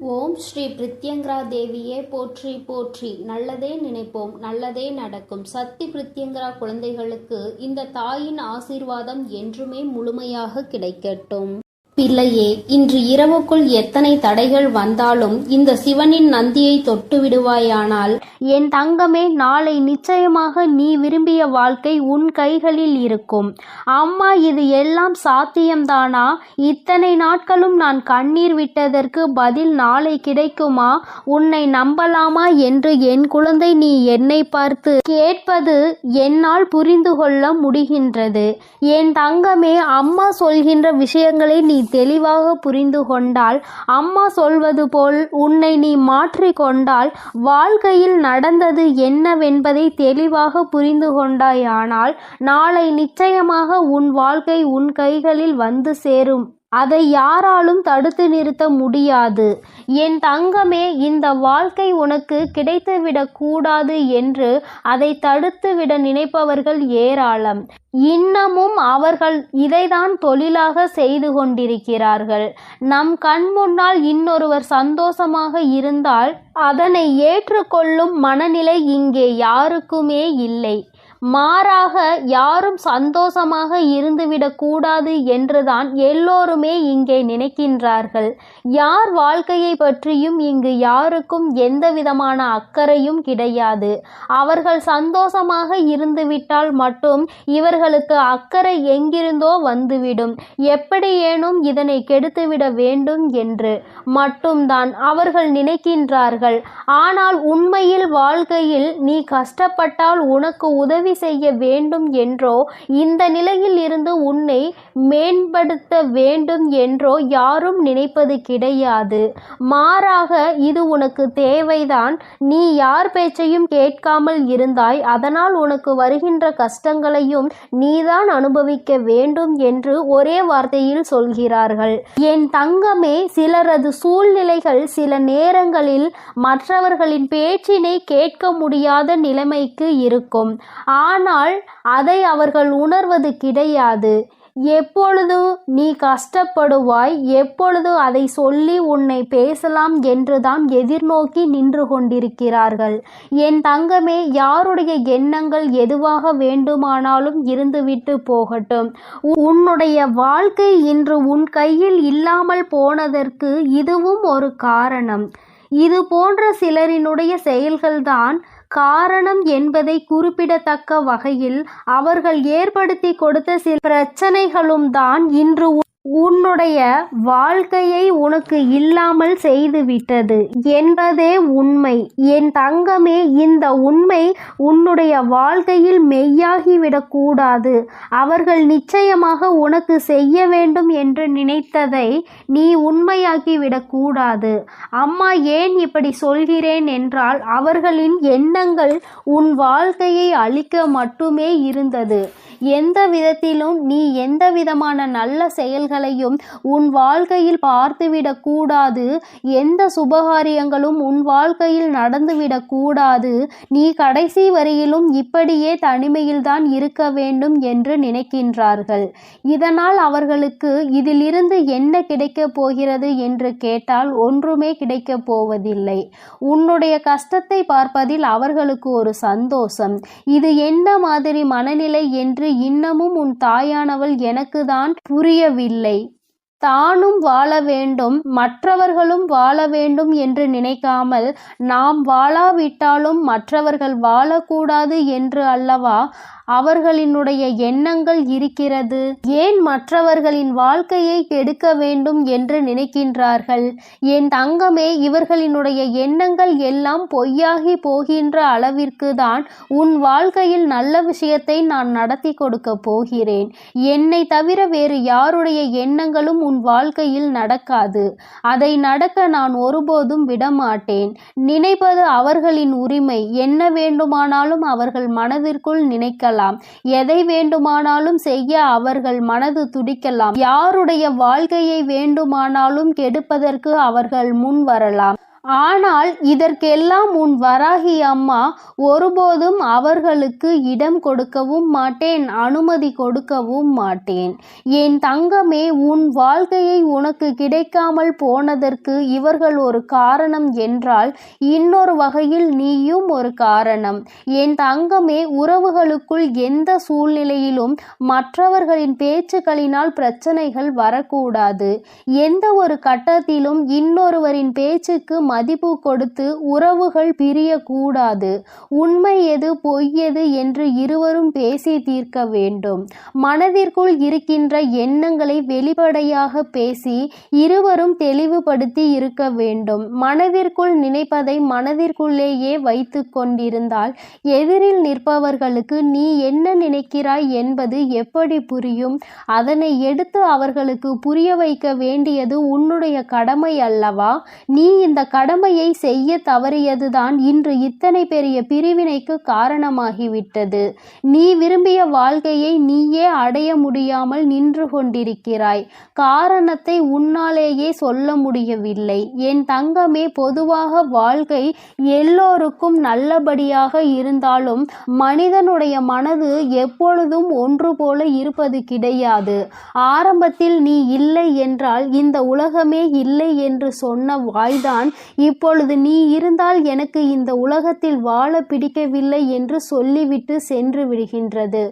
ஓம் ஸ்ரீ பிரித்யங்கரா தேவியே போற்றி போற்றி. நல்லதே நினைப்போம், நல்லதே நடக்கும். சக்தி பிரித்யங்கரா குழந்தைகளுக்கு இந்த தாயின் ஆசீர்வாதம் என்றுமே முழுமையாக கிடைக்கட்டும். பிள்ளையே, இன்று இரவுக்குள் எத்தனை தடைகள் வந்தாலும் இந்த சிவனின் நந்தியை தொட்டு விடுவாயானால், என் தங்கமே, நாளை நிச்சயமாக நீ விரும்பிய வாழ்க்கை உன் கைகளில் இருக்கும். அம்மா, இது எல்லாம் சாத்தியம்தானா? இத்தனை நாட்களும் நான் கண்ணீர் விட்டதற்கு பதில் நாளை கிடைக்குமா? உன்னை நம்பலாமா என்று என் குழந்தை நீ என்னை பார்த்து கேட்பது என்னால் புரிந்து கொள்ள முடிகின்றது. என் தங்கமே, அம்மா சொல்கின்ற விஷயங்களை நீ தெளிவாக புரிந்து கொண்டால், அம்மா சொல்வது போல் உன்னை நீ மாற்றிக்கொண்டால், வாழ்க்கையில் நடந்தது என்னவென்பதை தெளிவாக புரிந்து கொண்டாயானால், நாளை நிச்சயமாக உன் வாழ்க்கை உன் கைகளில் வந்து சேரும். அதை யாராலும் தடுத்து நிறுத்த முடியாது. என் தங்கமே, இந்த வாழ்க்கை உனக்கு கிடைத்துவிடக் கூடாது என்று அதை தடுத்துவிட நினைப்பவர்கள் ஏராளம். இன்னமும் அவர்கள் இதைதான் தொழிலாக செய்து கொண்டிருக்கிறார்கள். நம் கண் முன்னால் இன்னொருவர் சந்தோஷமாக இருந்தால் அதனை ஏற்றுக்கொள்ளும் மனநிலை இங்கே யாருக்குமே இல்லை. மாறாக யாரும் சந்தோஷமாக இருந்துவிடக் கூடாது என்றுதான் எல்லோருமே இங்கே நினைக்கின்றார்கள். யார் வாழ்க்கையை பற்றியும் இங்கு யாருக்கும் எந்த விதமான அக்கறையும் கிடையாது. அவர்கள் சந்தோஷமாக இருந்துவிட்டால் மட்டும் இவர்களுக்கு அக்கறை எங்கிருந்தோ வந்துவிடும். எப்படியேனும் இதனை கெடுத்துவிட வேண்டும் என்று மட்டும்தான் அவர்கள் நினைக்கின்றார்கள். ஆனால் உண்மையில் வாழ்க்கையில் நீ கஷ்டப்பட்டால் உனக்கு உதவி செய்ய வேண்டும் என்றோ, இந்த நிலையில் இருந்து உன்னை மேம்படுத்த வேண்டும் என்றோ யாரும் நினைப்பது கிடையாது. மாறாக இது உனக்கு தேவைதான். நீ யார் பேச்சையும் கேட்காமல் இருந்தாய், அதனால் உனக்கு வருகின்ற கஷ்டங்களையும் நீதான் அனுபவிக்க வேண்டும் என்று ஒரே வார்த்தையில் சொல்கிறார்கள். என் தங்கமே, சிலரது சூழ்நிலைகள் சில நேரங்களில் மற்றவர்களின் பேச்சினை கேட்க முடியாத நிலைமைக்கு இருக்கும். ஆனால் அதை அவர்கள் உணர்வது கிடையாது. எப்பொழுது நீ கஷ்டப்படுவாய், எப்பொழுது அதை சொல்லி உன்னை பேசலாம் என்றுதான் எதிர்நோக்கி நின்று கொண்டிருக்கிறார்கள். என் தங்கமே, யாருடைய எண்ணங்கள் எதுவாக வேண்டுமானாலும் இருந்துவிட்டு போகட்டும். உன்னுடைய வாழ்க்கை இன்று உன் கையில் இல்லாமல் போனதற்கு இதுவும் ஒரு காரணம். இது போன்ற சிலரினுடைய செயல்கள்தான் காரணம் என்பதை குறிப்பிடத்தக்க வகையில் அவர்கள் ஏற்படுத்தி கொடுத்த சில பிரச்சனைகளும் தான் இன்று உன்னுடைய வாழ்க்கையை உனக்கு இல்லாமல் செய்துவிட்டது என்பதே உண்மை. என் தங்கமே, இந்த உண்மை உன்னுடைய வாழ்க்கையில் மெய்யாகிவிடக்கூடாது. அவர்கள் நிச்சயமாக உனக்கு செய்ய வேண்டும் என்று நினைத்ததை நீ உண்மையாக்கிவிடக்கூடாது. அம்மா ஏன் இப்படி சொல்கிறேன் என்றால், அவர்களின் எண்ணங்கள் உன் வாழ்க்கையை அழிக்க மட்டுமே இருந்தது. எந்த விதத்திலும் நீ எந்த விதமான நல்ல செயல்களையும் உன் வாழ்க்கையில் பார்த்துவிடக் கூடாது. எந்த சுபகாரியங்களும் உன் வாழ்க்கையில் நடந்துவிடக் கூடாது. நீ கடைசி வரையிலும் இப்படியே தனிமையில்தான் இருக்க வேண்டும் என்று நினைக்கின்றார்கள். இதனால் அவர்களுக்கு இதிலிருந்து என்ன கிடைக்கப் போகிறது என்று கேட்டால் ஒன்றுமே கிடைக்கப் போவதில்லை. உன்னுடைய கஷ்டத்தை பார்ப்பதில் அவர்களுக்கு ஒரு சந்தோஷம். இது எந்த மாதிரி மனநிலை என்று இன்னமும் உன் தாயானவள் எனக்கு தான் புரியவில்லை. தானும் வாழ வேண்டும், மற்றவர்களும் வாழ வேண்டும் என்று நினைக்காமல், நாம் வாழாவிட்டாலும் மற்றவர்கள் வாழக்கூடாது என்று அல்லவா அவர்களினுடைய எண்ணங்கள் இருக்கிறது. ஏன் மற்றவர்களின் வாழ்க்கையை கெடுக்க வேண்டும் என்று நினைக்கின்றார்கள்? என் தங்கமே, இவர்களினுடைய எண்ணங்கள் எல்லாம் பொய்யாகி போகின்ற அளவிற்கு தான் உன் வாழ்க்கையில் நல்ல விஷயத்தை நான் நடத்தி கொடுக்க போகிறேன். என்னை தவிர வேறு யாருடைய எண்ணங்களும் உன் வாழ்க்கையில் நடக்காது. அதை நடக்க நான் ஒருபோதும் விடமாட்டேன். நினைப்பது அவர்களின் உரிமை. என்ன வேண்டுமானாலும் அவர்கள் மனதிற்குள் நினைக்கலாம். எதை வேண்டுமானாலும் செய்ய அவர்கள் மனது துடிக்கலாம். யாருடைய வாழ்க்கையை வேண்டுமானாலும் கெடுப்பதற்கு அவர்கள் முன் வரலாம். ஆனால் இதற்கெல்லாம் உன் வராகி அம்மா ஒருபோதும் அவர்களுக்கு இடம் கொடுக்கவும் மாட்டேன், அனுமதி கொடுக்கவும் மாட்டேன். என் தங்கமே, உன் வாழ்க்கையை உனக்கு கிடைக்காமல் போனதற்கு இவர்கள் ஒரு காரணம் என்றால் இன்னொரு வகையில் நீயும் ஒரு காரணம். என் தங்கமே, உறவுகளுக்குள் எந்த சூழ்நிலையிலும் மற்றவர்களின் பேச்சுக்களினால் பிரச்சனைகள் வரக்கூடாது. எந்த ஒரு கட்டத்திலும் இன்னொருவரின் பேச்சுக்கு மதிப்பு கொடுத்து உறவுகள் பிரியக்கூடாது. உண்மை எது பொய் எது என்று இருவரும் பேசி தீர்க்க வேண்டும். மனதிற்குள் இருக்கின்ற எண்ணங்களை வெளிப்படையாக பேசி இருவரும் தெளிவுபடுத்தி இருக்க வேண்டும். மனதிற்குள் நினைப்பதை மனதிற்குள்ளேயே வைத்து கொண்டிருந்தால் எதிரில் நிற்பவர்களுக்கு நீ என்ன நினைக்கிறாய் என்பது எப்படி புரியும்? அதனை எடுத்து அவர்களுக்கு புரிய வைக்க வேண்டியது உன்னுடைய கடமை அல்லவா? நீ இந்த கடமையை செய்ய தவறியதுதான் இன்று இத்தனை பெரிய பிரிவினைக்கு காரணமாகிவிட்டது. நீ விரும்பிய வாழ்க்கையை நீயே அடைய முடியாமல் நின்று கொண்டிருக்கிறாய். காரணத்தை உன்னாலேயே சொல்ல முடியவில்லை. என் தங்கமே, பொதுவாக வாழ்க்கை எல்லோருக்கும் நல்லபடியாக இருந்தாலும் மனிதனுடைய மனது எப்பொழுதும் ஒன்று போல இருப்பது கிடையாது. ஆரம்பத்தில் நீ இல்லை என்றால் இந்த உலகமே இல்லை என்று சொன்ன வாய்தான் இப்பொழுது நீ இருந்தால் எனக்கு இந்த உலகத்தில் வாழ பிடிக்கவில்லை என்று சொல்லிவிட்டு சென்று விடுகின்றது.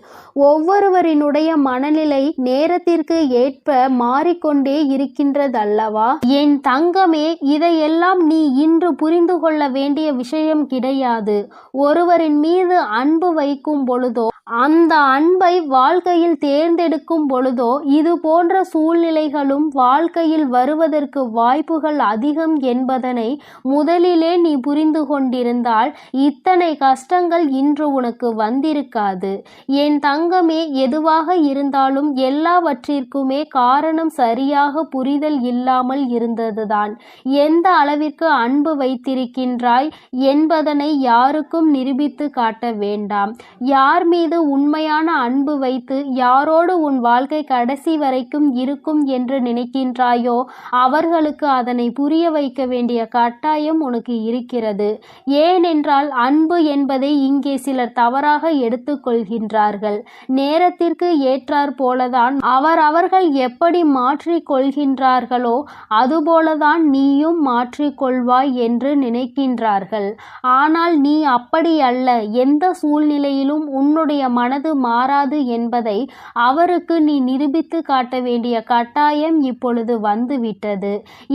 ஒவ்வொருவரினுடைய மனநிலை நேரத்திற்கு ஏற்ப மாறிக்கொண்டே இருக்கின்றதல்லவா? என் தங்கமே, இதையெல்லாம் நீ இன்று புரிந்து கொள்ள வேண்டிய விஷயம் கிடையாது. ஒருவரின் மீது அன்பு வைக்கும் பொழுதோ அந்த அன்பை வாழ்க்கையில் தேர்ந்தெடுக்கும் பொழுதோ இது போன்ற சூழ்நிலைகளும் வாழ்க்கையில் வருவதற்கு வாய்ப்புகள் அதிகம் என்பதனை முதலிலே நீ புரிந்து கொண்டிருந்தால் இத்தனை கஷ்டங்கள் இன்று உனக்கு வந்திருக்காது. என் தங்கமே, எதுவாக இருந்தாலும் எல்லாவற்றிற்குமே காரணம் சரியாக புரிதல் இல்லாமல் இருந்ததுதான். எந்த அளவிற்கு அன்பு வைத்திருக்கின்றாய் என்பதனை யாருக்கும் நிரூபித்து காட்ட வேண்டாம். யார் மீது உண்மையான அன்பு வைத்து யாரோடு உன் வாழ்க்கை கடைசி வரைக்கும் இருக்கும் என்று நினைக்கின்றாயோ அவர்களுக்கு அதனை புரிய வைக்க வேண்டிய கட்டாயம் உனக்கு இருக்கிறது. ஏனென்றால் அன்பு என்பதை இங்கே சிலர் தவறாக எடுத்துக்கொள்கின்றார்கள். நேரத்திற்கு ஏற்றாற் போலதான் அவர்கள் எப்படி மாற்றிக்கொள்கின்றார்களோ அதுபோலதான் நீயும் மாற்றிக்கொள்வாய் என்று நினைக்கின்றார்கள். ஆனால் நீ அப்படி அல்ல. எந்த சூழ்நிலையிலும் உன்னுடைய மனது மாறாது என்பதை அவருக்கு நீ நிரூபித்து காட்ட வேண்டிய கட்டாயம் இப்பொழுது வந்துவிட்டது.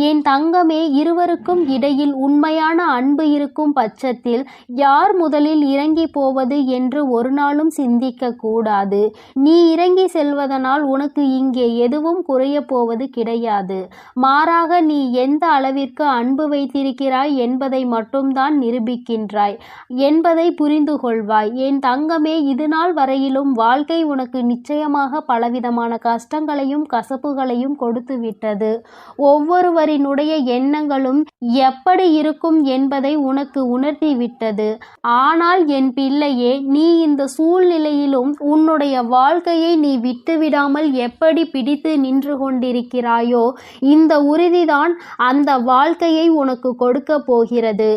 என் தங்கமே, இருவருக்கும் இடையில் உண்மையான அன்பு இருக்கும் பட்சத்தில் யார் முதலில் இறங்கி போவது என்று ஒரு நாளும் சிந்திக்க கூடாது. நீ இறங்கி செல்வதனால் உனக்கு இங்கே எதுவும் குறைய போவது கிடையாது. மாறாக நீ எந்த அளவிற்கு அன்பு வைத்திருக்கிறாய் என்பதை மட்டும்தான் நிரூபிக்கின்றாய் என்பதை புரிந்து கொள்வாய். என் தங்கமே, இதுநாள் வரையிலும் வாழ்க்கை உனக்கு நிச்சயமாக பலவிதமான கஷ்டங்களையும் கசப்புகளையும் கொடுத்து விட்டது. ஒவ்வொருவரினுடைய எண்ணங்களும் எப்படி இருக்கும் என்பதை உனக்கு உணர்த்தி விட்டது. ஆனால் என் பிள்ளையே, நீ இந்த சூழ்நிலையிலும் உன்னுடைய வாழ்க்கையை நீ விட்டுவிடாமல் எப்படி பிடித்து நின்று கொண்டிருக்கிறாயோ இந்த உறுதிதான் அந்த வாழ்க்கையை உனக்கு கொடுக்க போகிறது.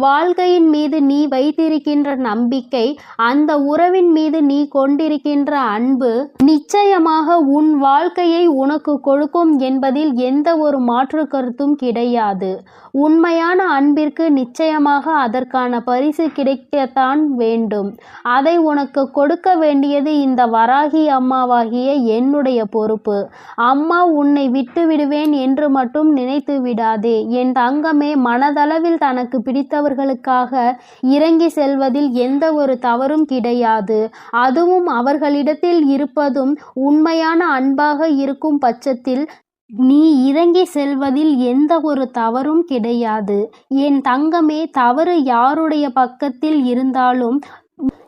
வாழ்க்கையின் மீது நீ வைத்திருக்கின்ற நம்பிக்கை, அந்த உறவின் மீது நீ கொண்டிருக்கின்ற அன்பு நிச்சயமாக உன் வாழ்க்கையை உனக்கு கொடுக்கும் என்பதில் எந்த ஒரு மாற்று கருத்தும் கிடையாது. உண்மையான அன்பிற்கு நிச்சயமாக அதற்கான பரிசு கிடைக்கத்தான் வேண்டும். அதை உனக்கு கொடுக்க வேண்டியது இந்த வராகி அம்மாவாகிய என்னுடைய பொறுப்பு. அம்மா உன்னை விட்டு விடுவேன் என்று மட்டும் நினைத்து விடாதே. என் தங்கமே, மனதளவில் தனக்கு பிடித்தவர்களுக்காக இறங்கி செல்வதில் எந்த ஒரு தவறும் கிடையாது. அதுவும் அவர்களிடத்தில் இருப்பதும் உண்மையான அன்பாக இருக்கும் பட்சத்தில் நீ இறங்கி செல்வதில் எந்த ஒரு தவறும் கிடையாது. என் தங்கமே, தவறு யாருடைய பக்கத்தில் இருந்தாலும்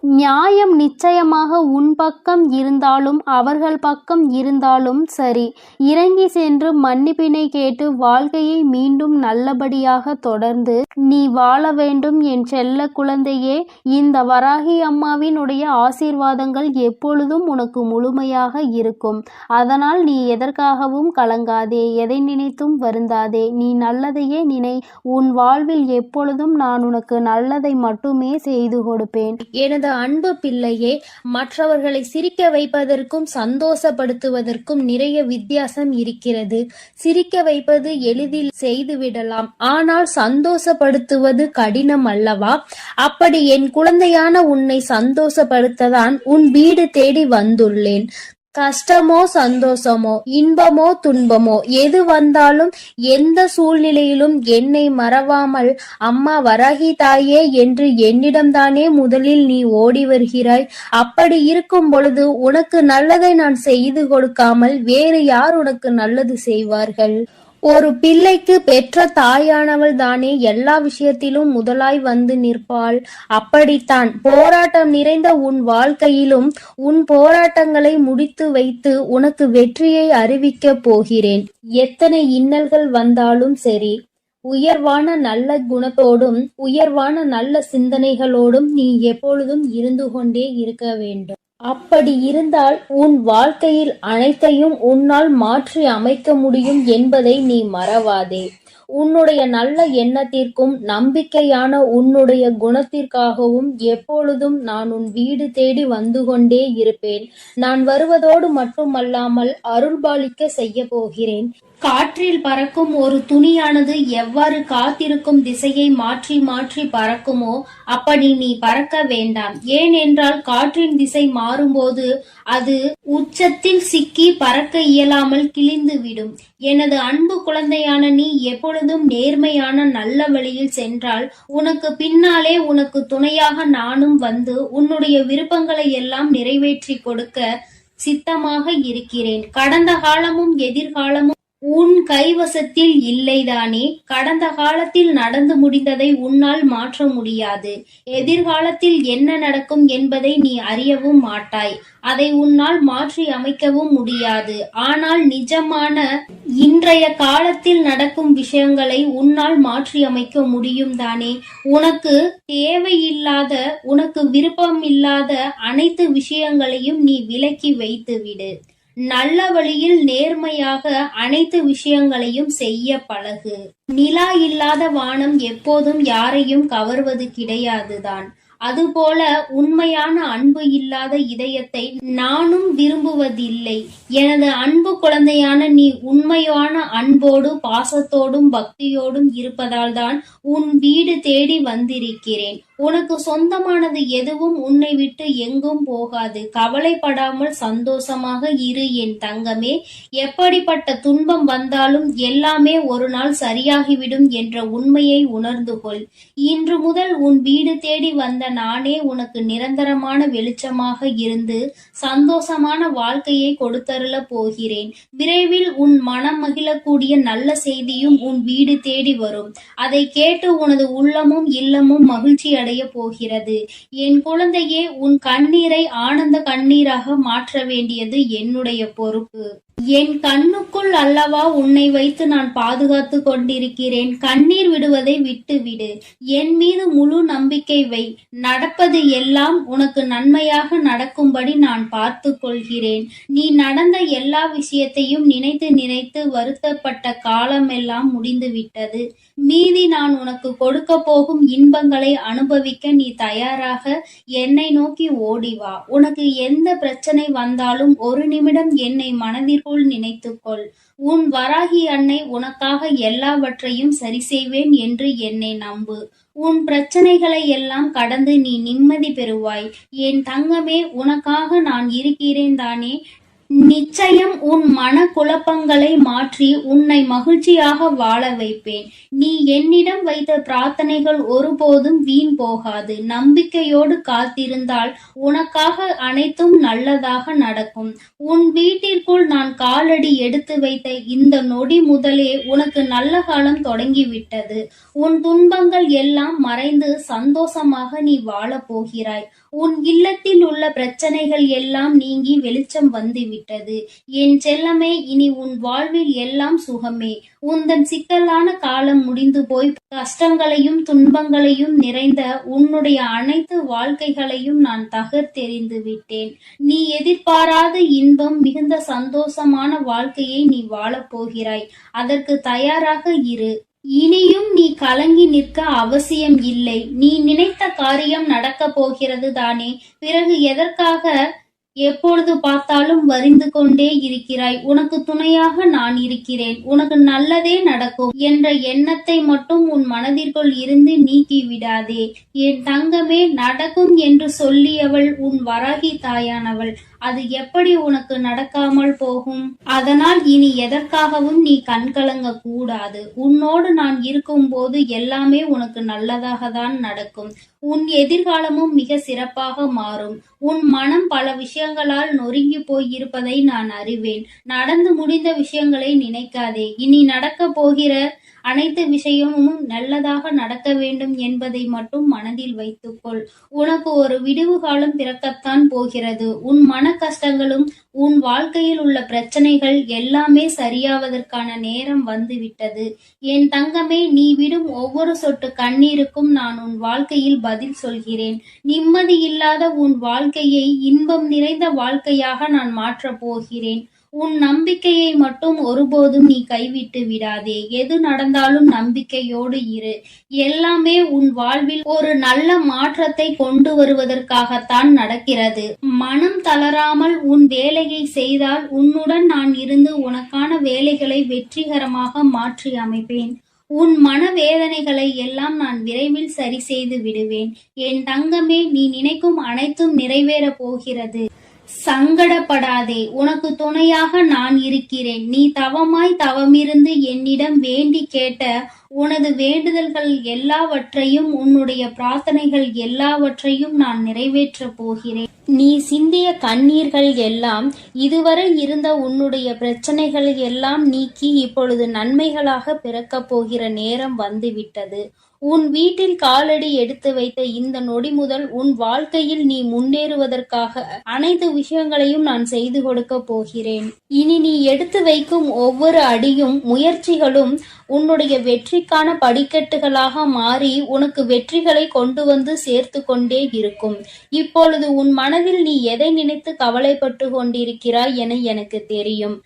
நியாயம் நிச்சயமாக உன் பக்கம் இருந்தாலும் அவர்கள் பக்கம் இருந்தாலும் சரி, இறங்கி சென்று மன்னிப்பினை கேட்டு வாழ்க்கையை மீண்டும் நல்லபடியாக தொடர்ந்து நீ வாழ வேண்டும் என் செல்ல குழந்தையே. இந்த வராகி அம்மாவினுடைய ஆசீர்வாதங்கள் எப்பொழுதும் உனக்கு முழுமையாக இருக்கும். அதனால் நீ எதற்காகவும் கலங்காதே, எதை நினைத்தும் வருந்தாதே. நீ நல்லதையே நினை. உன் வாழ்வில் எப்பொழுதும் நான் உனக்கு நல்லதை மட்டுமே செய்து கொடுப்பேன். எனது அன்பு பிள்ளையே, மற்றவர்களை சிரிக்க வைப்பதற்கும் சந்தோஷப்படுத்துவதற்கும் நிறைய வித்தியாசம் இருக்கிறது. சிரிக்க வைப்பது எளிதில் செய்துவிடலாம், ஆனால் சந்தோஷப்படுத்துவது கடினம் அல்லவா? அப்படி என் குழந்தையான உன்னை சந்தோஷப்படுத்ததான் உன் வீடு தேடி வந்துள்ளேன். கஷ்டமோ சந்தோஷமோ இன்பமோ துன்பமோ எது வந்தாலும் எந்த சூழ்நிலையிலும் என்னை மறவாமல் அம்மா வராகி தாயே என்று என்னிடம்தானே முதலில் நீ ஓடி வருகிறாய். அப்படி இருக்கும் பொழுது உனக்கு நல்லதை நான் செய்து கொடுக்காமல் வேறு யார் உனக்கு நல்லது செய்வார்கள்? ஒரு பிள்ளைக்கு பெற்ற தாயானவள் தானே எல்லா விஷயத்திலும் முதலாய் வந்து நிற்பாள். அப்படித்தான் போராட்டம் நிறைந்த உன் வாழ்க்கையிலும் உன் போராட்டங்களை முடித்து வைத்து உனக்கு வெற்றியை அறிவிக்கப் போகிறேன். எத்தனை இன்னல்கள் வந்தாலும் சரி, உயர்வான நல்ல குணத்தோடும் உயர்வான நல்ல சிந்தனைகளோடும் நீ எப்பொழுதும் இருந்து கொண்டே இருக்க வேண்டும். அப்படி இருந்தால் உன் வாழ்க்கையில் அனைத்தையும் உன்னால் மாற்றி அமைக்க முடியும் என்பதை நீ மறவாதே. உன்னுடைய நல்ல எண்ணத்திற்கும் நம்பிக்கையான உன்னுடைய குணத்திற்காகவும் எப்பொழுதும் நான் உன் வீடு தேடி வந்து கொண்டே இருப்பேன். நான் வருவதோடு மட்டுமல்லாமல் அருள்பாலிக்க செய்ய போகிறேன். காற்றில் பறக்கும் ஒரு துணியானது எவ்வாறு காத்திருக்கும் திசையை மாற்றி மாற்றி பறக்குமோ அப்படி நீ பறக்க வேண்டாம். ஏனென்றால் காற்றின் திசை மாறும்போது அது உச்சத்தில் சிக்கி பறக்க இயலாமல் கிழிந்துவிடும். எனது அன்பு குழந்தையான நீ எப்பொழுதும் நேர்மையான நல்ல வழியில் சென்றால் உனக்கு பின்னாலே உனக்கு துணையாக நானும் வந்து உன்னுடைய விருப்பங்களை எல்லாம் நிறைவேற்றி கொடுக்க சித்தமாக இருக்கிறேன். கடந்த காலமும் எதிர்காலமும் உன் கைவசத்தில் இல்லைதானே? கடந்த காலத்தில் நடந்து முடிந்ததை உன்னால் மாற்ற முடியாது. எதிர்காலத்தில் என்ன நடக்கும் என்பதை நீ அறியவும் மாட்டாய். அதை உன்னால் மாற்றி அமைக்கவும் முடியாது. ஆனால் நிஜமான இன்றைய காலத்தில் நடக்கும் விஷயங்களை உன்னால் மாற்றி அமைக்க முடியும் தானே? உனக்கு தேவையில்லாத, உனக்கு விருப்பம் இல்லாத அனைத்து விஷயங்களையும் நீ விலக்கி வைத்து விடு. நல்ல வழியில் நேர்மையாக அனைத்து விஷயங்களையும் செய்ய பழகு. நிலா இல்லாத வானம் எப்போதும் யாரையும் கவர்வது கிடையாதுதான். அதுபோல உண்மையான அன்பு இல்லாத இதயத்தை நானும் விரும்புவதில்லை. எனது அன்பு குழந்தையான நீ உண்மையான அன்போடு பாசத்தோடும் பக்தியோடும் இருப்பதால் தான் உன் வீடு தேடி வந்திருக்கிறேன். உனக்கு சொந்தமானது எதுவும் உன்னை விட்டு எங்கும் போகாது. கவலைப்படாமல் சந்தோஷமாக இரு என் தங்கமே. எப்படிப்பட்ட துன்பம் வந்தாலும் எல்லாமே ஒரு நாள் சரியாகிவிடும் என்ற உண்மையை உணர்ந்து கொள். இன்று முதல் உன் வீடு தேடி வந்த நானே உனக்கு நிரந்தரமான வெளிச்சமாக இருந்து சந்தோஷமான வாழ்க்கையை கொடுத்தருள போகிறேன். விரைவில் உன் மனம் மகிழக்கூடிய நல்ல செய்தியும் உன் வீடு தேடி வரும். அதை கேட்டு உனது உள்ளமும் இல்லமும் மகிழ்ச்சி அடைய போகிறது. என் குழந்தையே, உன் கண்ணீரை ஆனந்த கண்ணீராக மாற்ற வேண்டியது என்னுடைய பொறுப்பு. என் கண்ணுக்குள் அல்லவா உன்னை வைத்து நான் பாதுகாத்து கொண்டிருக்கிறேன். கண்ணீர் விடுவதை விட்டுவிடு. என் மீது முழு நம்பிக்கை வை. நடப்பது எல்லாம் உனக்கு நன்மையாக நடக்கும்படி நான் பார்த்து கொள்கிறேன். நீ நடந்த எல்லா விஷயத்தையும் நினைத்து நினைத்து வருத்தப்பட்ட காலமெல்லாம் முடிந்து விட்டது. மீதி நான் உனக்கு கொடுக்க போகும் இன்பங்களை அனுபவிக்க நீ தயாராக என்னை நோக்கி ஓடிவா. உனக்கு எந்த பிரச்சனை வந்தாலும் ஒரு நிமிடம் என்னை மனதிற்குள் நினைத்துக்கொள். உன் வராகி அன்னை உனக்காக எல்லாவற்றையும் சரி செய்வேன் என்று என்னை நம்பு. உன் பிரச்சனைகளை எல்லாம் கடந்து நீ நிம்மதி பெறுவாய். என் தங்கமே, உனக்காக நான் இருக்கிறேன் தானே. நிச்சயம் உன் மன குழப்பங்களை மாற்றி உன்னை மகிழ்ச்சியாக வாழ வைப்பேன். நீ என்னிடம் வைத்த பிரார்த்தனைகள் ஒருபோதும் வீண் போகாது. நம்பிக்கையோடு காத்திருந்தால் உனக்காக அனைத்தும் நல்லதாக நடக்கும். உன் வீட்டிற்குள் நான் காலடி எடுத்து வைத்த இந்த நொடி முதலே உனக்கு நல்ல காலம் தொடங்கிவிட்டது. உன் துன்பங்கள் எல்லாம் மறைந்து சந்தோஷமாக நீ வாழப் போகிறாய். உன் இல்லத்தில் உள்ள பிரச்சனைகள் எல்லாம் நீங்கி வெளிச்சம் வந்துவிட்டது. என் செல்லமே, இனி உன் வாழ்வில் எல்லாம் சுகமே. உந்தன் சிக்கலான காலம் முடிந்து போய் கஷ்டங்களையும் துன்பங்களையும் நிறைந்த உன்னுடைய அனைத்து வாழ்க்கைகளையும் நான் தகர்த்தெறிந்து விட்டேன். நீ எதிர்பாராத இன்பம் மிகுந்த சந்தோஷமான வாழ்க்கையை நீ வாழப் போகிறாய். அதற்கு தயாராக இரு. இனியும் நீ கலங்கி நிற்க அவசியம் இல்லை. நீ நினைத்த காரியம் நடக்கப் போகிறது தானே. பிறகு எதற்காக எப்பொழுது பார்த்தாலும் வரிந்து கொண்டே இருக்கிறாய்? உனக்கு துணையாக நான் இருக்கிறேன். உனக்கு நல்லதே நடக்கும் என்ற எண்ணத்தை மட்டும் உன் மனதிற்குள் இருந்து நீக்கி விடாதே. என் தங்கமே, நடக்கும் என்று சொல்லியவள் உன் வராகி தாயானவள். அது எப்படி உனக்கு நடக்காமல் போகும்? அதனால் இனி எதற்காகவும் நீ கண்கலங்க கூடாது. உன்னோடு நான் இருக்கும் போது எல்லாமே உனக்கு நல்லதாக தான் நடக்கும். உன் எதிர்காலமும் மிக சிறப்பாக மாறும். உன் மனம் பல விஷயங்களால் நொறுங்கி போயிருப்பதை நான் அறிவேன். நடந்து முடிந்த விஷயங்களை நினைக்காதே. இனி நடக்க போகிற அனைத்து விஷயமும் நல்லதாக நடக்க வேண்டும் என்பதை மட்டும் மனதில் வைத்துக்கொள். உனக்கு ஒரு விடிவு காலம் பிறக்கத்தான் போகிறது. உன் மன கஷ்டங்களும் உன் வாழ்க்கையில் உள்ள பிரச்சனைகள் எல்லாமே சரியாவதற்கான நேரம் வந்துவிட்டது. என் தங்கமே, நீ விடும் ஒவ்வொரு சொட்டு கண்ணீருக்கும் நான் உன் வாழ்க்கையில் பதில் சொல்கிறேன். நிம்மதி இல்லாத உன் வாழ்க்கையை இன்பம் நிறைந்த வாழ்க்கையாக நான் மாற்றப் போகிறேன். உன் நம்பிக்கையை மட்டும் ஒருபோதும் நீ கைவிட்டு விடாதே. எது நடந்தாலும் நம்பிக்கையோடு இரு. எல்லாமே உன் வாழ்வில் ஒரு நல்ல மாற்றத்தை கொண்டு வருவதற்காகத்தான் நடக்கிறது. மனம் தளராமல் உன் வேலையை செய்தால் உன்னுடன் நான் இருந்து உனக்கான வேலைகளை வெற்றிகரமாக மாற்றி அமைப்பேன். உன் மனவேதனைகளை எல்லாம் நான் விரைவில் சரி செய்து விடுவேன். என் தங்கமே, நீ நினைக்கும் அனைத்தும் நிறைவேறப் போகிறது. சங்கடப்படாதே. உனக்கு துணையாக நான் இருக்கிறேன். நீ தவமிருந்து என்னிடம் வேண்டி கேட்ட உனது வேண்டுதல்கள் எல்லாவற்றையும், உன்னுடைய பிரார்த்தனைகள் எல்லாவற்றையும் நான் நிறைவேற்றப் போகிறேன். நீ சிந்திய கண்ணீர்கள் எல்லாம், இதுவரை இருந்த உன்னுடைய பிரச்சனைகள் எல்லாம் நீக்கி இப்பொழுது நன்மைகளாக பிறக்கப் போகிற நேரம் வந்துவிட்டது. உன் வீட்டில் காலடி எடுத்து வைத்த இந்த நொடி முதல் உன் வாழ்க்கையில் நீ முன்னேறுவதற்காக அனைத்து விஷயங்களையும் நான் செய்து கொடுக்க போகிறேன். இனி நீ எடுத்து வைக்கும் ஒவ்வொரு அடியும் முயற்சிகளும் உன்னுடைய வெற்றிக்கான படிக்கட்டுகளாக மாறி உனக்கு வெற்றிகளை கொண்டு வந்து சேர்த்து கொண்டே இருக்கும். இப்பொழுது உன் மனதில் நீ எதை நினைத்து கவலைப்பட்டு கொண்டிருக்கிறாய் என எனக்கு தெரியும்.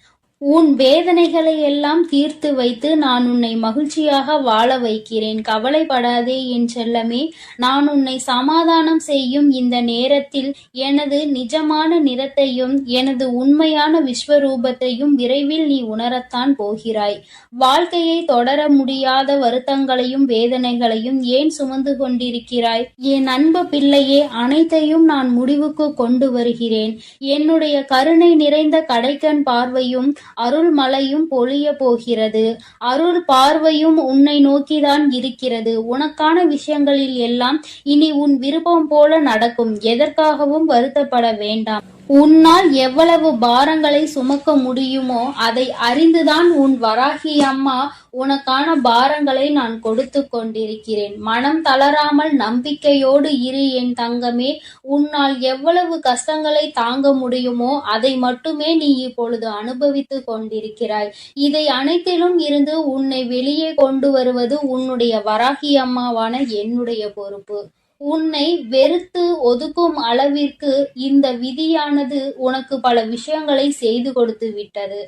உன் வேதனைகளை எல்லாம் தீர்த்து வைத்து நான் உன்னை மகிழ்ச்சியாக வாழ வைக்கிறேன். கவலைப்படாதே என் செல்லமே. நான் உன்னை சமாதானம் செய்யும் இந்த நேரத்தில் எனது நிஜமான நிறத்தையும் எனது உண்மையான விஸ்வரூபத்தையும் விரைவில் நீ உணரத்தான் போகிறாய். வாழ்க்கையை தொடர முடியாத வருத்தங்களையும் வேதனைகளையும் ஏன் சுமந்து கொண்டிருக்கிறாய்? என் அன்பு பிள்ளையே, அனைத்தையும் நான் முடிவுக்கு கொண்டு வருகிறேன். என்னுடைய கருணை நிறைந்த கடைக்கண் பார்வையும் அருள் மழையும் பொழிய போகிறது. அருள் பார்வையும் உன்னை நோக்கிதான் இருக்கிறது. உனக்கான விஷயங்களில் எல்லாம் இனி உன் விருப்பம் போல நடக்கும். எதற்காகவும் வருத்தப்பட வேண்டாம். உன்னால் எவ்வளவு பாரங்களை சுமக்க முடியுமோ அதை அறிந்துதான் உன் வராகி அம்மா உனக்கான பாரங்களை நான் கொடுத்து கொண்டிருக்கிறேன். மனம் தளராமல் நம்பிக்கையோடு இரு என் தங்கமே. உன்னால் எவ்வளவு கஷ்டங்களை தாங்க முடியுமோ அதை மட்டுமே நீ இப்பொழுது அனுபவித்து கொண்டிருக்கிறாய். இதை அனைத்திலும் இருந்து உன்னை வெளியே கொண்டு வருவது உன்னுடைய வராகி அம்மாவான என்னுடைய பொறுப்பு. உன்னை வெறுத்து ஒதுக்கும் அளவிற்கு இந்த விதியானது உனக்கு பல விஷயங்களை செய்து கொடுத்து விட்டது.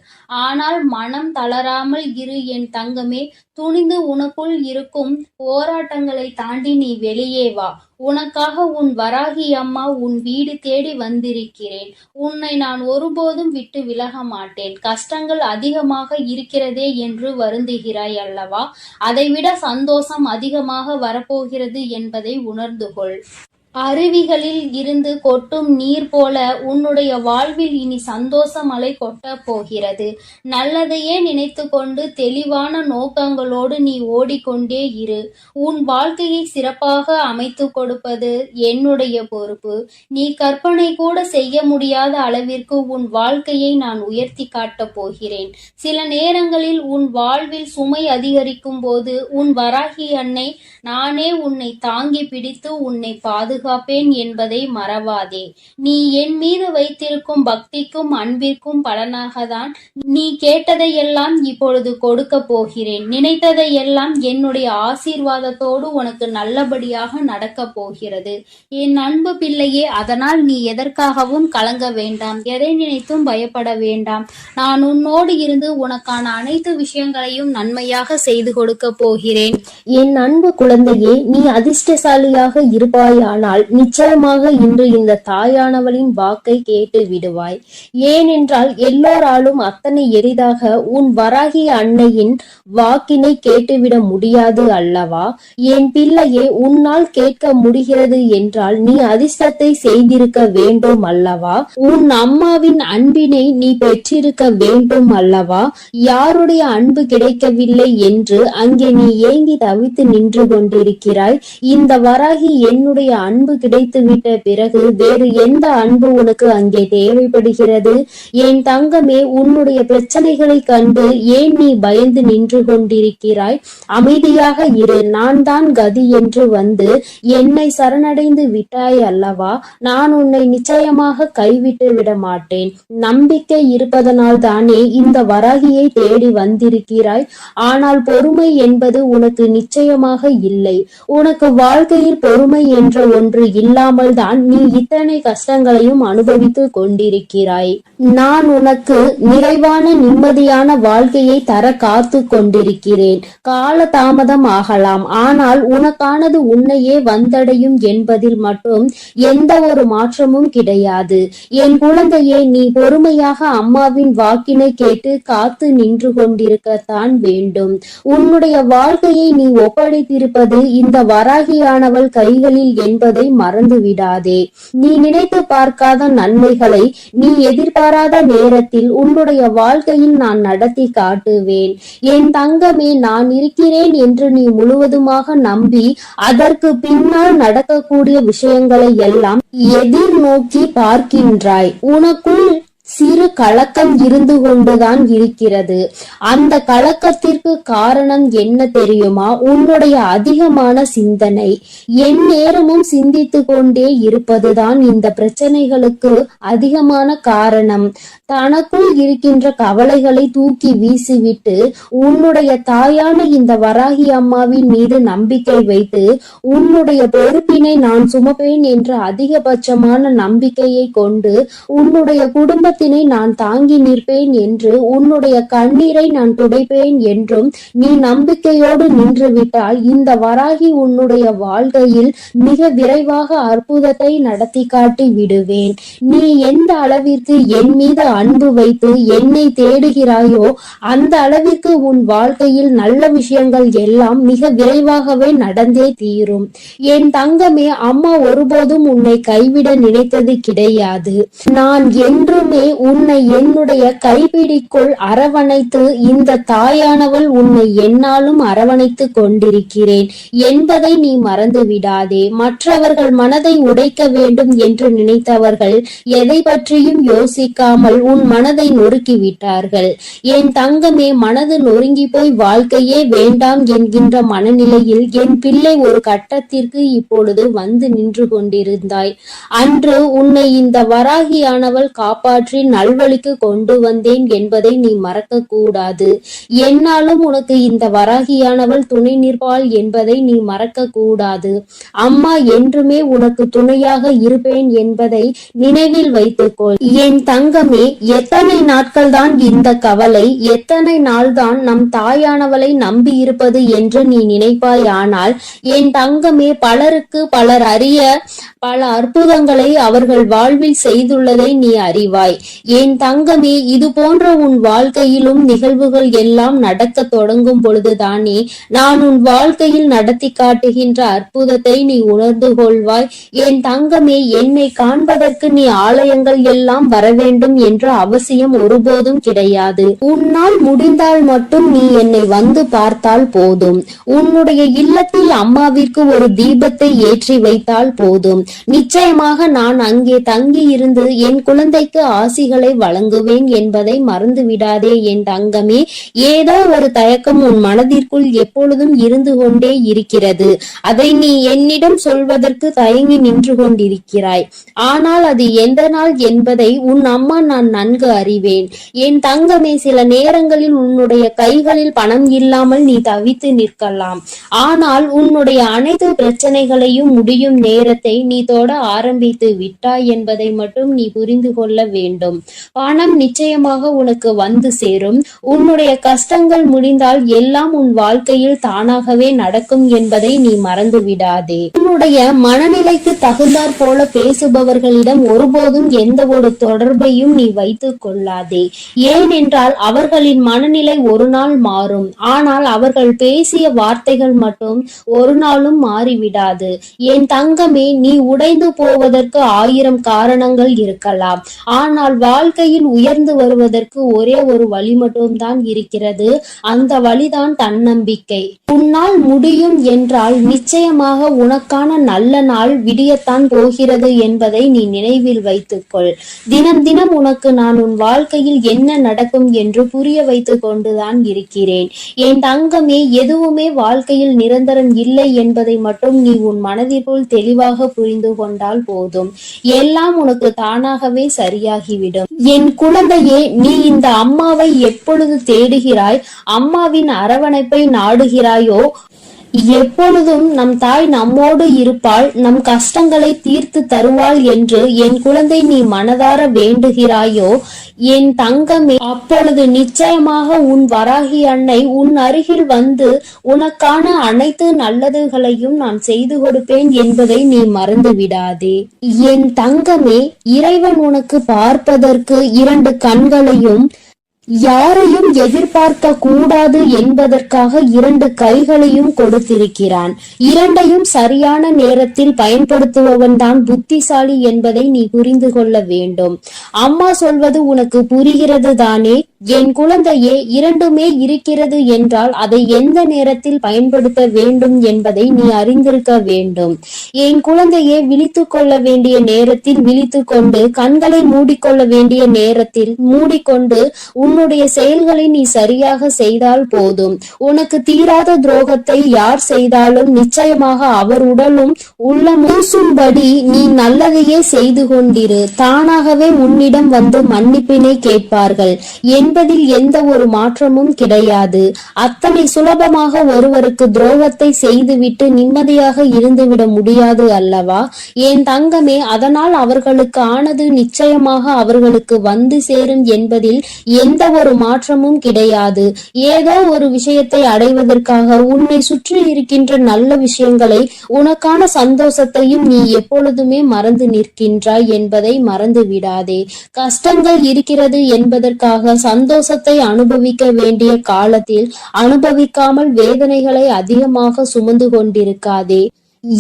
ஆனால் மனம் தளராமல் இரு என் தங்கமே. துணிந்து உனக்குள் இருக்கும் போராட்டங்களை தாண்டி நீ வெளியே வா. உனக்காக உன் வராகி அம்மா உன் வீடு தேடி வந்திருக்கிறேன். உன்னை நான் ஒருபோதும் விட்டு விலக மாட்டேன். கஷ்டங்கள் அதிகமாக இருக்கிறதே என்று வருந்துகிறாய் அல்லவா? அதைவிட சந்தோஷம் அதிகமாக வரப்போகிறது என்பதை உணர்ந்து கொள். அருவிகளில் இருந்து கொட்டும் நீர் போல உன்னுடைய வாழ்வில் இனி சந்தோஷ மழை கொட்டப் போகிறது. நல்லதையே நினைத்து கொண்டு தெளிவான நோக்கங்களோடு நீ ஓடிக்கொண்டே இரு. உன் வாழ்க்கையை சிறப்பாக அமைத்து கொடுப்பது என்னுடைய பொறுப்பு. நீ கற்பனை கூட செய்ய முடியாத அளவிற்கு உன் வாழ்க்கையை நான் உயர்த்தி காட்டப் போகிறேன். சில நேரங்களில் உன் வாழ்வில் சுமை அதிகரிக்கும் போது உன் வராகி அன்னை நானே உன்னை தாங்கி பிடித்து உன்னை பாதுகாப்பேன் என்பதை மறவாதே. நீ என் மீது வைத்திருக்கும் பக்திக்கும் அன்பிற்கும் பலனாகத்தான் நீ கேட்டதையெல்லாம் இப்பொழுது கொடுக்க போகிறேன். நினைத்ததையெல்லாம் என்னுடைய ஆசீர்வாதத்தோடு உனக்கு நல்லபடியாக நடக்கப் போகிறது. என் அன்பு பிள்ளையே, அதனால் நீ எதற்காகவும் கலங்க வேண்டாம், எதை நினைத்தும் பயப்பட வேண்டாம். நான் உன்னோடு இருந்து உனக்கான அனைத்து விஷயங்களையும் நன்மையாக செய்து கொடுக்க போகிறேன். என் அன்பு குழந்தையே, நீ அதிர்ஷ்டசாலியாக இருப்பாயானால் நிச்சயமாக இன்று இந்த தாயானவளின் வாக்கை கேட்டு விடுவாய். ஏனென்றால் எல்லோராலும் அத்தனை எளிதாக உன் வராகி அன்னையின் வாக்கினை கேட்டுவிட முடியாது அல்லவா? என் பிள்ளையே, உன்னால் கேட்க முடிகிறது என்றால் நீ அதிர்ஷ்டத்தை செய்திருக்க வேண்டும் அல்லவா? உன் அம்மாவின் அன்பினை நீ பெற்றிருக்க வேண்டும் அல்லவா? யாருடைய அன்பு கிடைக்கவில்லை என்று அங்கே நீ ஏங்கி தவித்து நின்று கொண்டிருக்கிறாய். இந்த வராகி என்னுடைய அன்பு கிடைத்துவிட்ட பிறகு வேறு எந்த அன்பு உனக்கு அங்கே தேவைப்படுகிறது? என் தங்கமே, உன்னுடைய பிரச்சனைகளை கண்டு ஏன் நீ பயந்து நின்று கொண்டிருக்கிறாய்? அமைதியாக இரு. நான் தான் கதி என்று வந்து என்னை சரணடைந்து விட்டாய் அல்லவா? நான் உன்னை நிச்சயமாக கைவிட்டு விட மாட்டேன். நம்பிக்கை இருப்பதனால் தானே இந்த வராகியை தேடி வந்திருக்கிறாய். ஆனால் பொறுமை என்பது உனக்கு நிச்சயமாக இல்லை. உனக்கு வாழ்க்கையில் பொறுமை என்ற ஒன்று இல்லாமல் தான் நீ இத்தனை கஷ்டங்களையும் அனுபவித்து கொண்டிருக்கிறாய். நான் உனக்கு நிறைவான நிம்மதியான வாழ்க்கையை தர காத்து கொண்டிருக்கிறேன். கால தாமதம் ஆகலாம், ஆனால் உனக்கானது உன்னையே வந்தடையும் என்பதில் மட்டும் எந்த ஒரு மாற்றமும் கிடையாது. என் குழந்தையே, நீ பொறுமையாக அம்மாவின் வாக்கினை கேட்டு காத்து நின்று கொண்டிருக்கத்தான் வேண்டும். உன்னுடைய வாழ்க்கையை நீ ஒப்படைத்திருப்பது இந்த வராகியானவள் கைகளில் என்பதை மறந்து விடாதே. நீ நினைத்து பார்க்காத நன்மைகளை நீ எதிர்பாராத நேரத்தில் உன்னுடைய வாழ்க்கையில் நான் நடத்தி காட்டுவேன். என் தங்கமே, நான் இருக்கிறேன் என்று நீ முழுவதுமாக நம்பி அதற்கு பின்னால் நடக்கக்கூடிய விஷயங்களை எல்லாம் எதிர்நோக்கி பார்க்கின்றாய். உனக்குள் சிறு கலக்கம் இருந்து கொண்டுதான் இருக்கிறது. அந்த கலக்கத்திற்கு காரணம் என்ன தெரியுமா? உன்னுடைய அதிகமான சிந்தனை. என் நேரமும் சிந்தித்து கொண்டே இருப்பதுதான் இந்த பிரச்சனைகளுக்கு அதிகமான காரணம். தனக்குள் இருக்கின்ற கவலைகளை தூக்கி வீசிவிட்டு உன்னுடைய தாயான இந்த வராகி அம்மாவின் மீது நம்பிக்கை வைத்து உன்னுடைய பொறுப்பினை நான் சுமப்பேன் என்ற அதிகபட்சமான நம்பிக்கையை கொண்டு உன்னுடைய குடும்ப நான் தாங்கி நிற்பேன் என்று, உன்னுடைய கண்ணீரை நான் துடைப்பேன் என்றும் நீ நம்பிக்கையோடு நின்றுவிட்டால் இந்த வராகி உன்னுடைய வாழ்க்கையில் மிக விரைவாக அற்புதத்தை நடத்தி காட்டி விடுவேன். நீ எந்த அளவிற்கு என் மீது அன்பு வைத்து என்னை தேடுகிறாயோ அந்த அளவிற்கு உன் வாழ்க்கையில் நல்ல விஷயங்கள் எல்லாம் மிக விரைவாகவே நடந்தே தீரும். என் தங்கமே, அம்மா ஒருபோதும் உன்னை கைவிட நினைத்தது கிடையாது. நான் என்றுமே உன்னை என்னுடைய கைப்பிடிக்குள் அரவணைத்து இந்த தாயானவள் உன்னை என்னாலும் அரவணைத்து கொண்டிருக்கிறேன் என்பதை நீ மறந்து விடாதே. மற்றவர்கள் மனதை உடைக்க வேண்டும் என்று நினைத்தவர்கள் எதை பற்றியும் யோசிக்காமல் உன் மனதை நொறுக்கி விட்டார்கள். என் தங்கமே, மனது நொறுங்கி போய் வாழ்க்கையே வேண்டாம் என்கின்ற மனநிலையில் என் பிள்ளை ஒரு கட்டத்திற்கு இப்பொழுது வந்து நின்று கொண்டிருந்தாய். அன்று உன்னை இந்த வராகியானவள் காப்பாற்றி நல்வழிக்கு கொண்டு வந்தேன் என்பதை நீ மறக்க கூடாது. என்னாலும் உனக்கு இந்த வராகியானவள் துணை நிற்பாள் என்பதை நீ மறக்க கூடாது. அம்மா என்றுமே உனக்கு துணையாக இருப்பேன் என்பதை நினைவில் வைத்துக்கொள். என் தங்கமே, எத்தனை நாட்கள் தான் இந்த கவலை, எத்தனை நாள் தான் நம் தாயானவளை நம்பி இருப்பது என்று நீ நினைப்பாயானால் என் தங்கமே, பலருக்கு பலர் அறிய பல அற்புதங்களை அவர்கள் வாழ்வில் செய்துள்ளதை நீ அறிவாய். என் தங்கமே, இது போன்ற உன் வாழ்க்கையிலும் நிகழ்வுகள் எல்லாம் நடக்க தொடங்கும் பொழுதுதானே நான் உன் வாழ்க்கையில் நடத்தி காட்டுகின்ற அற்புதத்தை நீ உணர்ந்து கொள்வாய். என் தங்கமே, என்னை காண்பதற்கு நீ ஆலயங்கள் எல்லாம் வர வேண்டும் என்ற அவசியம் ஒருபோதும் கிடையாது. உன்னால் முடிந்தால் மட்டும் நீ என்னை வந்து பார்த்தால் போதும். உன்னுடைய இல்லத்தில் அம்மாவிற்கு ஒரு தீபத்தை ஏற்றி வைத்தால் போதும். நிச்சயமாக நான் அங்கே தங்கி இருந்து என் குழந்தைக்கு ஆசிகளை வழங்குவேன் என்பதை மறந்து விடாதே என் தங்கமே. ஏதோ ஒரு தயக்கம் உன் மனதிற்குள் எப்பொழுதும் இருந்து கொண்டே இருக்கிறது. அதை நீ என்னிடம் சொல்வதற்கு தயங்கி நின்று கொண்டிருக்கிறாய். ஆனால் அது எந்த நாள் என்பதை உன் அம்மா நான் நன்கு அறிவேன். என் தங்கமே, சில நேரங்களில் உன்னுடைய கைகளில் பணம் இல்லாமல் நீ தவித்து நிற்கலாம். ஆனால் உன்னுடைய அனைத்து பிரச்சனைகளையும் முடியும் நேரத்தை நீ தொட ஆரம்பித்து விட்டாய் என்பதை மட்டும் நீ புரிந்து கொள்ள வேண்டும். பணம் நிச்சயமாக உனக்கு வந்து சேரும். உன்னுடைய கஷ்டங்கள் முடிந்தால் எல்லாம் உன் வாழ்க்கையில் தானாகவே நடக்கும் என்பதை நீ மறந்து விடாதே. உன்னுடைய மனநிலைக்கு தகுந்தாற் போல பேசுபவர்களிடம் ஒருபோதும் எந்த ஒரு தொடர்பையும் நீ வைத்துக் கொள்ளாதே. ஏனென்றால் அவர்களின் மனநிலை ஒரு நாள் மாறும். ஆனால் அவர்கள் பேசிய வார்த்தைகள் மட்டும் ஒரு நாளும் மாறிவிடாது. என் தங்கமே, நீ உடைந்து போவதற்கு 1000 காரணங்கள் இருக்கலாம். ஆனால் வாழ்க்கையில் உயர்ந்து வருவதற்கு ஒரே ஒரு வழி மட்டும்தான் இருக்கிறது. அந்த வழிதான் தன்னம்பிக்கை. உன்னால் முடியும் என்றால் நிச்சயமாக உனக்கான நல்ல நாள் விடியத்தான் போகிறது என்பதை நீ நினைவில் வைத்துக்கொள். தினம் தினம் உனக்கு நான் உன் வாழ்க்கையில் என்ன நடக்கும் என்று புரிய வைத்துக் கொண்டுதான் இருக்கிறேன். என் தங்கமே, எதுவுமே வாழ்க்கையில் நிரந்தரம் இல்லை என்பதை மட்டும் நீ உன் மனதிற்குள் தெளிவாக புரிந்து கொண்டால் போதும். எல்லாம் உனக்கு தானாகவே சரியாகிவிடும். என் குழந்தையே, நீ இந்த அம்மாவை எப்பொழுது தேடுகிறாய், அம்மாவின் அரவணைப்பை நாடுகிறாயோ, எப்பொழுதும் நம் தாய் நம்மோடு இருப்பாள், நம் கஷ்டங்களை தீர்த்து தருவாள் என்று என் குழந்தை நீ மனதார வேண்டுகிறாயோ என் தங்கமே, அப்பொழுது நிச்சயமாக உன் வராகி அன்னை உன் அருகில் வந்து உனக்கான அனைத்து நல்லதுகளையும் நான் செய்து கொடுப்பேன் என்பதை நீ மறந்து விடாதே. என் தங்கமே, இறைவன் உனக்கு பார்ப்பதற்கு 2 கண்களையும் யாரையும் எதிர்பார்க்க கூடாது என்பதற்காக 2 கைகளையும் கொடுத்திருக்கிறான். 2ஐயும் சரியான நேரத்தில் பயன்படுத்துபவன் தான் புத்திசாலி என்பதை நீ புரிந்து கொள்ள வேண்டும். அம்மா சொல்வது உனக்கு புரிகிறது தானே? என் குழந்தையே, 2மே இருக்கிறது என்றால் அதை எந்த நேரத்தில் பயன்படுத்த வேண்டும் என்பதை நீ அறிந்திருக்க வேண்டும். என் குழந்தையே, விழித்துக் கொள்ள வேண்டிய நேரத்தில் விழித்துக் கொண்டு, கண்களை மூடிக்கொள்ள வேண்டிய நேரத்தில் மூடிக்கொண்டு உன்னுடைய செயல்களை நீ சரியாக செய்தால் போதும். உனக்கு தீராத துரோகத்தை யார் செய்தாலும் நிச்சயமாக அவர் உடலும் உள்ளமும்படி நீ நல்லதையே செய்து கொண்டிரு. தானாகவே உன்னிடம் வந்து மன்னிப்பினை கேட்பார்கள் என்பதில் எந்த ஒரு மாற்றமும் கிடையாது. அத்தனை சுலபமாக ஒருவருக்கு துரோகத்தை செய்துவிட்டு நிம்மதியாக இருந்துவிட முடியாது அல்லவா என் தங்கமே? அதனால் அவர்களுக்கு ஆனது நிச்சயமாக அவர்களுக்கு வந்து சேரும் என்பதில் எந்த ஒரு மாற்றமும் கிடையாது. ஏதோ ஒரு விஷயத்தை அடைவதற்காக உன்னை சுற்றி இருக்கின்ற நல்ல விஷயங்களை, உனக்கான சந்தோஷத்தையும் நீ எப்பொழுதுமே மறந்து நிற்கின்றாய் என்பதை மறந்து விடாதே. கஷ்டங்கள் இருக்கிறது என்பதற்காக சந்தோஷத்தை அனுபவிக்க வேண்டிய காலத்தில் அனுபவிக்காமல் வேதனைகளை அதிகமாக சுமந்து கொண்டிருக்காதே.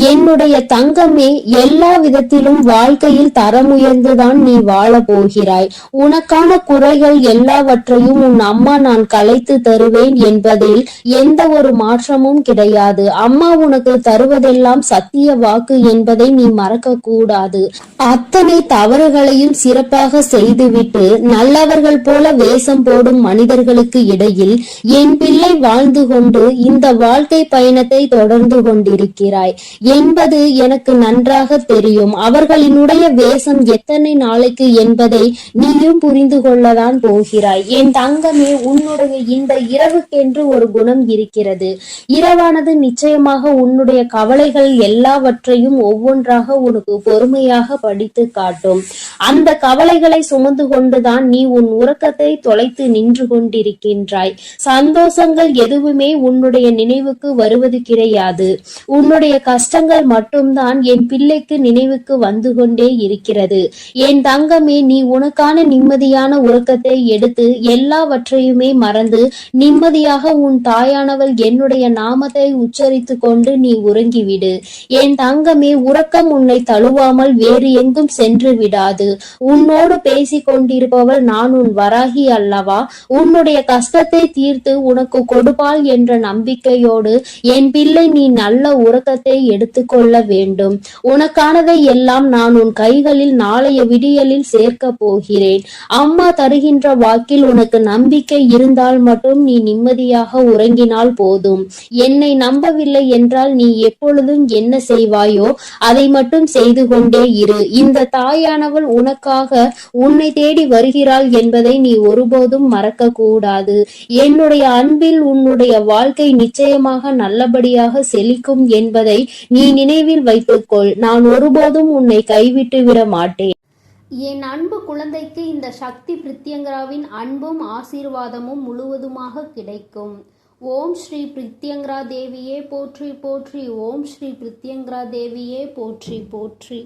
என்னுடைய தங்கமே, எல்லா விதத்திலும் வாழ்க்கையில் தரமுயர்ந்துதான் நீ வாழ போகிறாய். உனக்கான குறைகள் எல்லாவற்றையும் உன் அம்மா நான் கலைத்து தருவேன் என்பதில் எந்த ஒரு மாற்றமும் கிடையாது. அம்மா உனக்கு தருவதெல்லாம் சத்திய வாக்கு என்பதை நீ மறக்க கூடாது. அத்தனை தவறுகளையும் சிறப்பாக செய்துவிட்டு நல்லவர்கள் போல வேஷம் போடும் மனிதர்களுக்கு இடையில் என் பிள்ளை வாழ்ந்து கொண்டு இந்த வாழ்க்கை பயணத்தை தொடர்ந்து கொண்டிருக்கிறாய். என்பது எனக்கு நன்றாக தெரியும். அவர்களினுடைய வேஷம் எத்தனை நாளைக்கு என்பதை நீயும் புரிந்து கொள்ளதான் போகிறாய். என் தங்கமே, உன்னுடைய இந்த இரவுக்கென்று ஒரு குணம் இருக்கிறது. இரவானது நிச்சயமாக உன்னுடைய கவலைகள் எல்லாவற்றையும் ஒவ்வொன்றாக உனக்கு பொறுமையாக படித்து காட்டும். அந்த கவலைகளை சுமந்து கொண்டுதான் நீ உன் உறக்கத்தை தொலைத்து நின்று கொண்டிருக்கின்றாய். சந்தோஷங்கள் எதுவுமே உன்னுடைய நினைவுக்கு வருவது கிடையாது. உன்னுடைய கஷ்டங்கள் மட்டும்தான் என் பிள்ளைக்கு நினைவுக்கு வந்து கொண்டே இருக்கிறது. என் தங்கமே, நீ உனக்கான நிம்மதியான உறக்கத்தை எடுத்து எல்லாவற்றையுமே மறந்து நிம்மதியாக உன் தாயானவள் என்னுடைய நாமத்தை உச்சரித்து கொண்டு நீ உறங்கிவிடு. என் தங்கமே, உறக்கம் உன்னை தழுவாமல் வேறு எங்கும் சென்று விடாது. உன்னோடு பேசிக் கொண்டிருப்பவள் நான் உன் வராகி அல்லவா? உன்னுடைய கஷ்டத்தை தீர்த்து உனக்கு கொடுப்பாள் என்ற நம்பிக்கையோடு என் பிள்ளை நீ நல்ல உறக்கத்தை எடுத்துக்கொள்ள வேண்டும். உனக்கானதை எல்லாம் நான் உன் கைகளில் நாளைய விடியலில் சேர்க்க போகிறேன். அம்மா தருகின்ற வாக்கில் உனக்கு நம்பிக்கை இருந்தால் மட்டும் நீ நிம்மதியாக உறங்கினால் போதும். என்னை நம்பவில்லை என்றால் நீ எப்பொழுதும் என்ன செய்வாயோ அதை மட்டும் செய்து கொண்டே இரு. இந்த தாயானவள் உனக்காக உன்னை தேடி வருகிறாள் என்பதை நீ ஒருபோதும் மறக்க கூடாது. என்னுடைய அன்பில் உன்னுடைய வாழ்க்கை நிச்சயமாக நல்லபடியாக செழிக்கும் என்பதை நீ நினைவில் வைத்துக்கொள். நான் ஒருபோதும் உன்னை கைவிட்டு விட மாட்டேன். என் அன்பு குழந்தைக்கு இந்த சக்தி பிரித்யங்கராவின் அன்பும் ஆசீர்வாதமும் முழுவதுமாக கிடைக்கும். ஓம் ஸ்ரீ பிரித்யங்கரா தேவியே போற்றி போற்றி. ஓம் ஸ்ரீ பிரித்யங்கரா தேவியே போற்றி போற்றி.